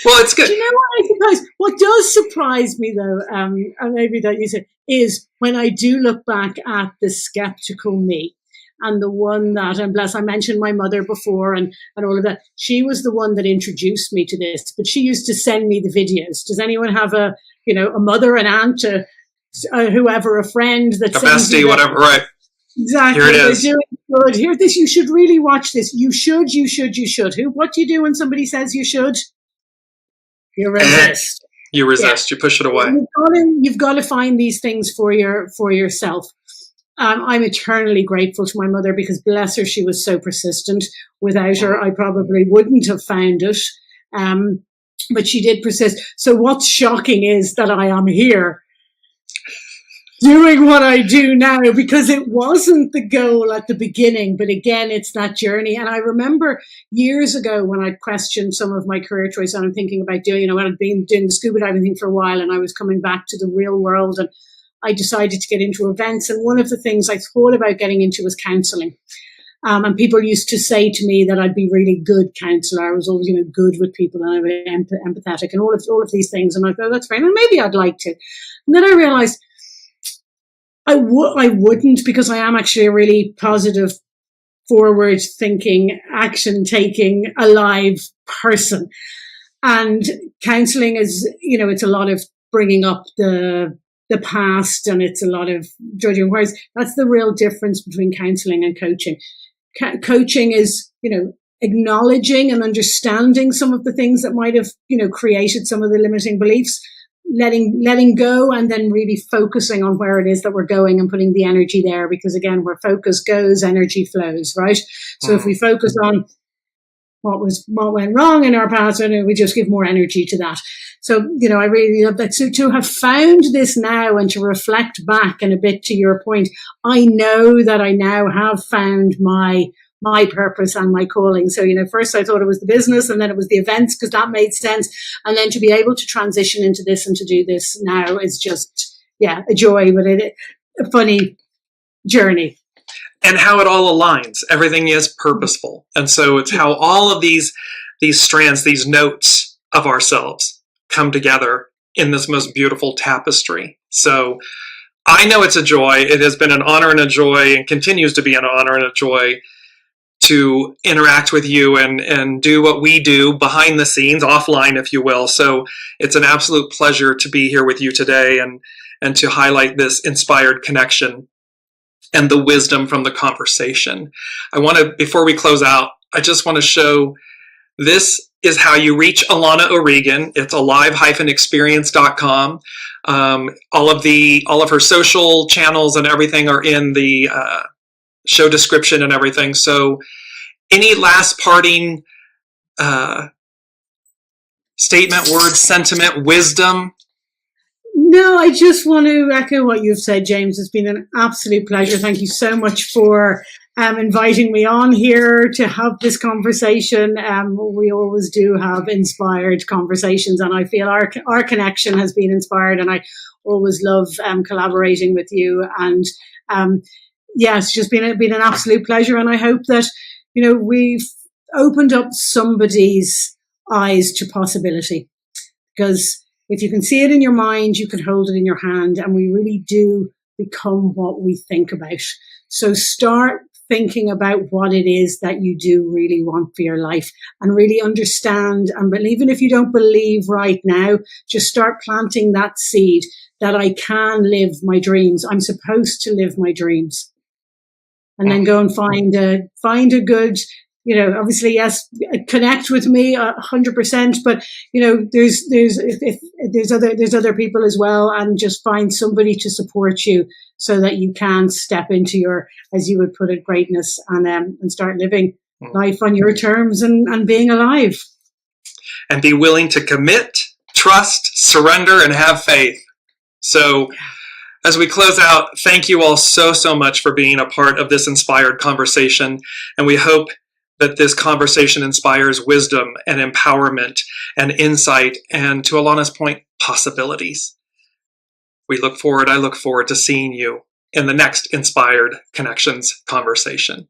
Well, it's good. Do you know what I suppose? What does surprise me, though, and maybe that you said, is when I do look back at the skeptical me, and the one that, and bless, I mentioned my mother before and all of that. She was the one that introduced me to this, but she used to send me the videos. Does anyone have a mother, an aunt, whoever, a friend that a bestie, whatever, right? Exactly. Here it is. They're doing good. Here, this, you should really watch this. You should. What do you do when somebody says you should? You resist. You resist. Yeah. You push it away. You've got to find these things for yourself. I'm eternally grateful to my mother because, bless her, she was so persistent. Without her, I probably wouldn't have found it. But she did persist. So what's shocking is that I am here doing what I do now, because it wasn't the goal at the beginning. But again, it's that journey. And I remember years ago when I questioned some of my career choice, and I'm thinking about doing, when I'd been doing the scuba diving thing for a while and I was coming back to the real world, and I decided to get into events. And one of the things I thought about getting into was counseling. And people used to say to me that I'd be really good counselor. I was always, good with people, and I was empathetic and all of these things. And I thought, that's fine. And maybe I'd like to. And then I realized I wouldn't, because I am actually a really positive, forward thinking, action taking, alive person. And counseling is, it's a lot of bringing up the past, and it's a lot of judging. Whereas that's the real difference between counseling and coaching. Coaching is, acknowledging and understanding some of the things that might have, created some of the limiting beliefs, letting go, and then really focusing on where it is that we're going and putting the energy there. Because again, where focus goes, energy flows, right? So if we focus on what went wrong in our past, and we just give more energy to that. So, I really love that. So to have found this now and to reflect back, and a bit to your point, I know that I now have found my purpose and my calling. So, first I thought it was the business, and then it was the events, because that made sense. And then to be able to transition into this and to do this now is just, a joy, but a funny journey. And how it all aligns. Everything is purposeful. And so it's how all of these strands, these notes of ourselves come together in this most beautiful tapestry. So I know it's a joy. It has been an honor and a joy, and continues to be an honor and a joy to interact with you and do what we do behind the scenes, offline, if you will. So it's an absolute pleasure to be here with you today and to highlight this inspired connection and the wisdom from the conversation. Before we close out, I just want to show, this is how you reach Alana O'Regan. It's alive-experience.com. All of her social channels and everything are in the show description and everything. So any last parting statement, word, sentiment, wisdom? No, I just want to echo what you've said, James. It's been an absolute pleasure. Thank you so much for inviting me on here to have this conversation. We always do have inspired conversations, and I feel our connection has been inspired, and I always love collaborating with you. And it's just been an absolute pleasure. And I hope that, we've opened up somebody's eyes to possibility, because if you can see it in your mind, you can hold it in your hand, and we really do become what we think about. So start thinking about what it is that you do really want for your life, and really understand and believe. Even if you don't believe right now, just start planting that seed that I can live my dreams. I'm supposed to live my dreams. And then go and find a good, obviously, yes, connect with me 100%, but there's other people as well, and just find somebody to support you so that you can step into your, as you would put it, greatness, and start living life on your terms and being alive. And be willing to commit, trust, surrender, and have faith. So as we close out, thank you all so much for being a part of this inspired conversation. And we hope that this conversation inspires wisdom and empowerment and insight, and, to Alana's point, possibilities. I look forward to seeing you in the next Inspired Connections conversation.